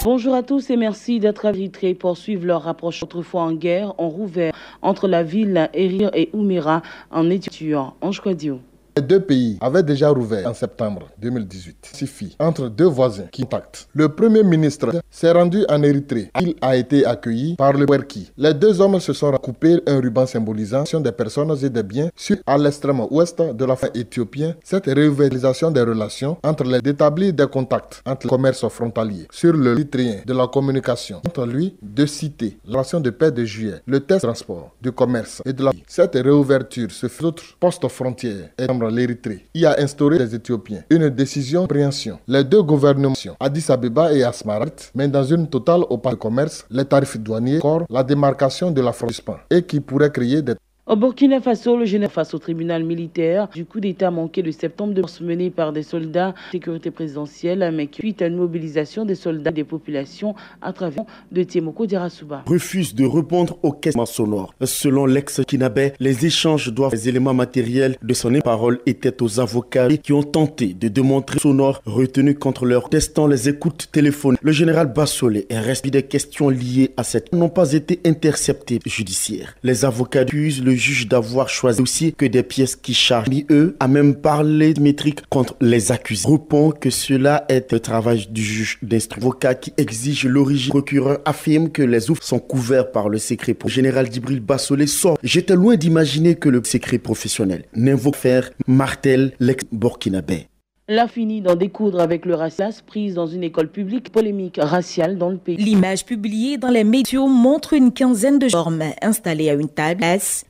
Bonjour à tous et merci d'être Érythrée pour suivre leur rapproche. Autrefois en guerre, ont rouvert entre la ville Érir et Oumira en Éthiopie. Ange Kwadio. Les deux pays avaient déjà rouvert en septembre 2018. Suffit entre deux voisins qui contactent. Le premier ministre s'est rendu en Érythrée. Il a été accueilli par le Werki. Les deux hommes se sont coupés un ruban symbolisant des personnes et des biens sur à l'extrême ouest de la frontière éthiopienne. Cette réouvrisation des relations entre les d'établir des contacts entre le commerce frontalier sur le érythréen de la communication entre lui de citer la relation de paix de juillet, le test de transport, du commerce et de la vie. Cette réouverture se fait autre post-frontière et l'Érythrée y a instauré les Éthiopiens une décision de préhension. Les deux gouvernements, Addis Abeba et Asmara, mènent dans une totale opaque de commerce, les tarifs douaniers, la démarcation de la frontière et qui pourrait créer des... Au Burkina Faso, le général face au tribunal militaire du coup d'État manqué de septembre de mars mené par des soldats de sécurité présidentielle, mais qui suite à une mobilisation des soldats et des populations à travers de Tiemoko Djarasuba. Refuse de répondre aux questions sonores. Selon l'ex-Kinabé, les échanges doivent les éléments matériels de son parole étaient aux avocats qui ont tenté de démontrer sonores retenus contre leur testant les écoutes téléphoniques. Le général Bassolé est resté des questions liées à cette n'ont pas été interceptées judiciaires. Les avocats accusent le juge d'avoir choisi aussi que des pièces qui chargent. Eux a même parlé de métrique contre les accusés. Répond que cela est le travail du juge d'instruction. Avocat qui exige l'origine. Le procureur affirme que les ouvres sont couverts par le secret. Le général Djibril Bassolé sort. J'étais loin d'imaginer que le secret professionnel n'invoque faire martel l'ex-burkinabé. La fini d'en découdre avec le racisme prise dans une école publique polémique raciale dans le pays. L'image publiée dans les médias montre une quinzaine de formes installées à une table,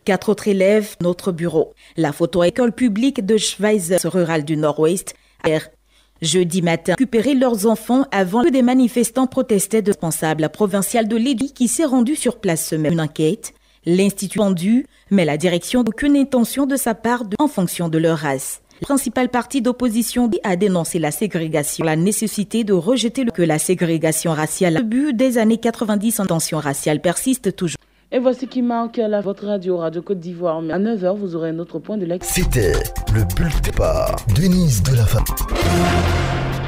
4 autres élèves, notre bureau. La photo école publique de Schweiz rural du Nord-Ouest. Jeudi matin, récupérer leurs enfants avant que des manifestants protestaient de responsable provincial de l'Éducation qui s'est rendu sur place ce même. Une enquête, l'institut vendu, mais la direction n'a aucune intention de sa part en fonction de leur race. Le principal parti d'opposition a dénoncé la ségrégation, la nécessité de rejeter que la ségrégation raciale. Le but des années 90 en tension raciale persiste toujours. Et voici qui marque votre radio Côte d'Ivoire. À 9h, vous aurez un autre point de l'ex. C'était le bulletin par Denise de la Femme.